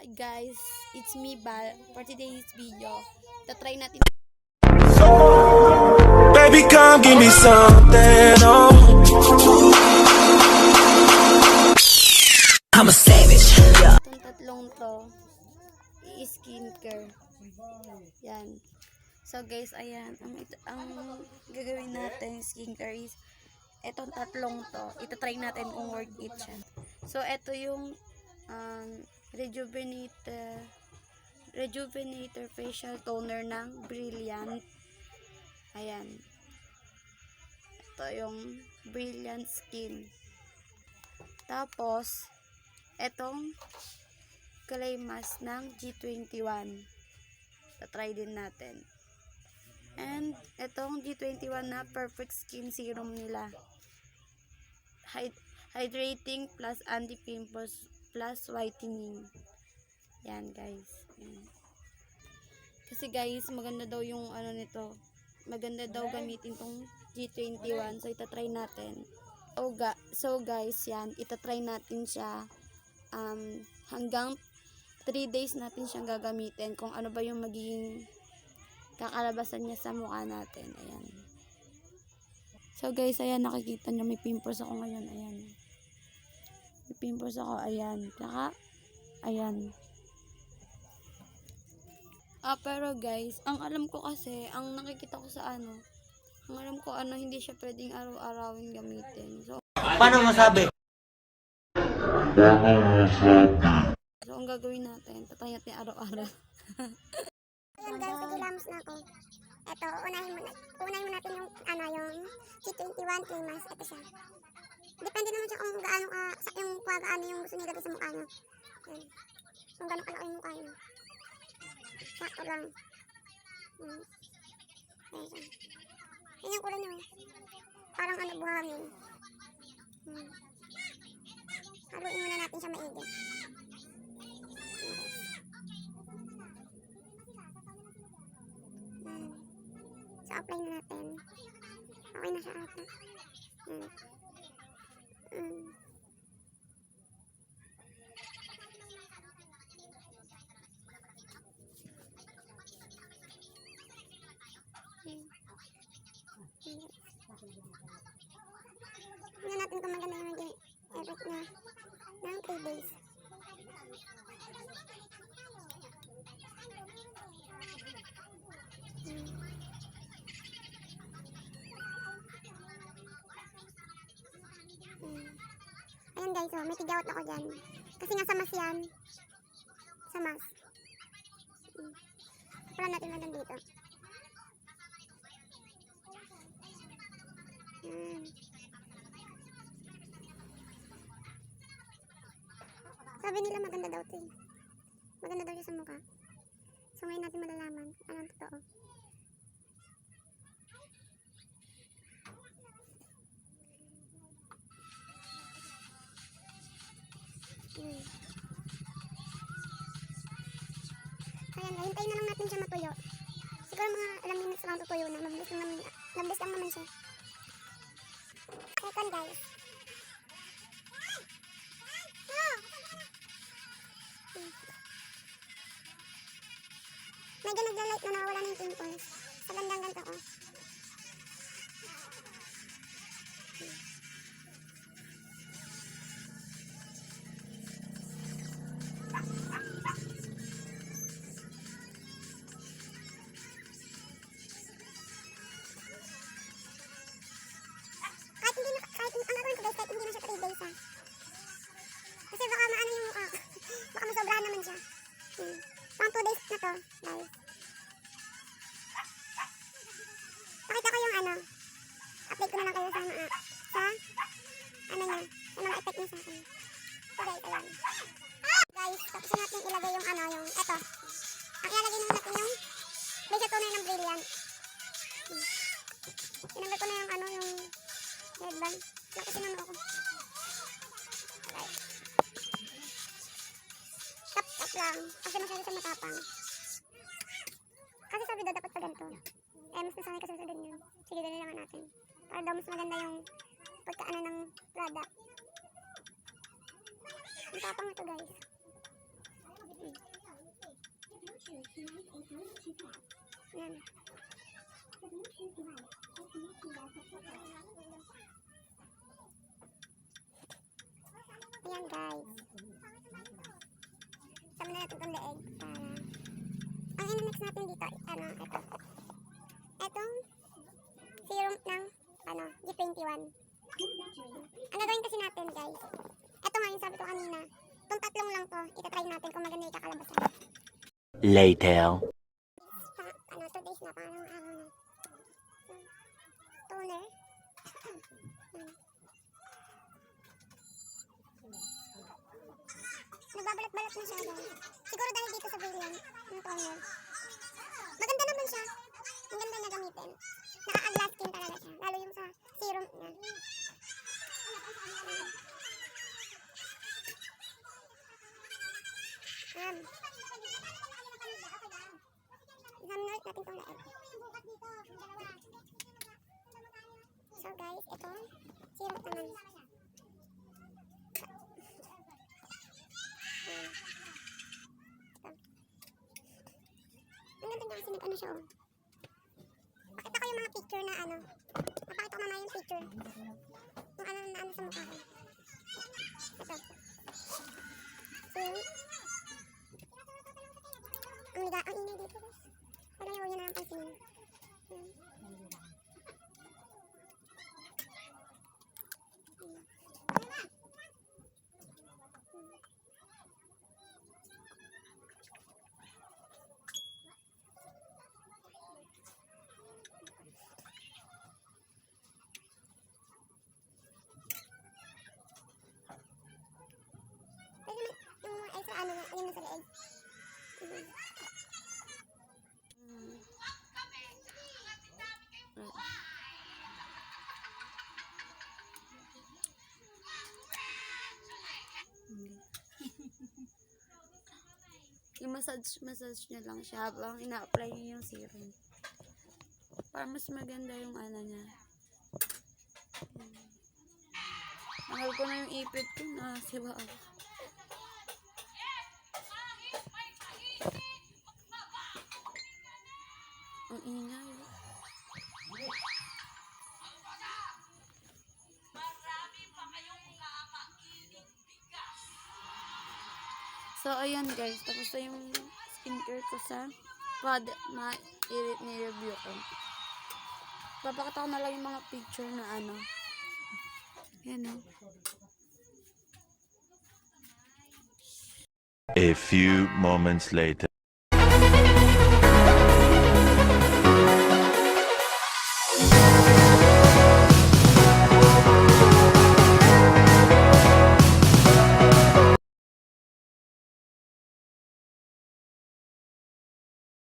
Hi guys, it's me Bal. For today's video, tatry natin. Baby, come give me something, oh. I'm a savage, yeah. Itong tatlong to, i-skincare. Yan. So guys, ayan, ang gagawin natin skincare is etong tatlong to. Itatry natin kung worth it siya. So eto yung Rejuvenator Facial Toner ng Brilliant. Ayan. Ito yung Brilliant Skin. Tapos, etong clay mask ng G21. Tatry din natin. And, etong G21 na Perfect Skin Serum nila. Hydrating plus anti-pimples plus whitening. Yan guys. Yan. Kasi guys, maganda daw yung ano nito. Maganda daw gamitin tong G21. So, itatry natin. So guys, yan. Itatry natin siya. Hanggang 3 days natin siyang gagamitin. Kung ano ba yung magiging kakalabasan niya sa mukha natin. Ayan. So guys, ayan. Nakikita nyo. May pimples ako ngayon. Ayan. May pimples ako. Ayan. Saka, ayan. Pero guys, ang alam ko kasi, ang nakikita ko sa ang alam ko hindi siya pwedeng araw-arawin gamitin. So, Paano masabi? ang gagawin natin, tatay natin araw-araw. Ayan guys, nagilamos na ako. Ito, unahin mo natin yung G21 clay mask. Ito siya. Depende naman siya kung gaano yung gusto niya lagay sa mukha nyo. Ayan. Kung gaano kalaki yung mukha nyo. Sakto lang. Ayan siya. Ayan yung kulay nyo. Parang buhangin. Haluin muna natin siya maigi. So, apply na natin. Okay na siya ata. Tingnan natin kung maganda yung maging effect niya ng 3 days. Ayan guys, may tigawat ako dyan. Kasi nga sa mas yan. Sa mas. Wala natin natin dito. Sabi nila maganda daw ito. Maganda daw siya sa mukha. So ngayon natin malalaman anong totoo. Ayan, hintayin na lang natin siya matuyo. Siguro mga ilang minutes lang tutuyo na. Mabilis lang naman siya. Second guys. Medyo nagla-light na nawawala na yung pimples. Sa gandang ganito ko. Kahit hindi na siya 3 days ha. Kasi baka maano yung mukha. Baka masobrahan naman siya. Pang 2 days na to, guys. Pakita ko yung update ko na lang kayo sa niya, sa mga effect niya sa akin. So guys, ayan. Guys, tapos natin ilagay yung eto. Ang ilalagay naman natin yung facial toner ng Brilliant. Tinanggal ko na yung headband. Kasi sinano ako. Alright. Tap lang. Kasi masyado siya matapang. Kasi sabi daw dapat pa ganito. Mas nasanay kasi sa ganyan. Sige, dali naman natin. Para daw mas maganda yung pagkaano ng product. Ang tapang ito guys. Yan. Ayan guys. Sama na natin itong leeg para... Ang in-mix natin dito, ito. Itong serum ng, G21. Ang gagawin kasi natin guys, ito nga yung sabi ko kanina, itong tatlong lang to, itatry natin kung maganda yung kakalabasan. Later. 2 days na, parang araw na. Toner. Nagbabalat-balat na siya guys. Siguro dahil dito sa variant ng toner. Maganda naman siya. Ang ganda niya gamitin. Nakaka-glass skin talaga siya. Lalo yung sa serum niya. Examine natin itong leeg. So guys, ito. Serum naman. Ang ganda niya kasi nag-ano siya oh. Pakita ko yung mga picture na Napakita ko mamaya yung picture. Yung na sa mukha ko. Ito. So, ang ingay dito guys. Parang yung na ang pansinin. Ayun na sa leeg. Yung massage niya lang siya habang ina-apply niya yung serum. Para mas maganda yung niya. Mahal ko na yung ipit ko na siba ako. Ang ingay. So, ayan guys. Tapos na yung skincare ko sa ni-review ko. Papakita ko na lang yung mga picture na Yan o. A few moments later.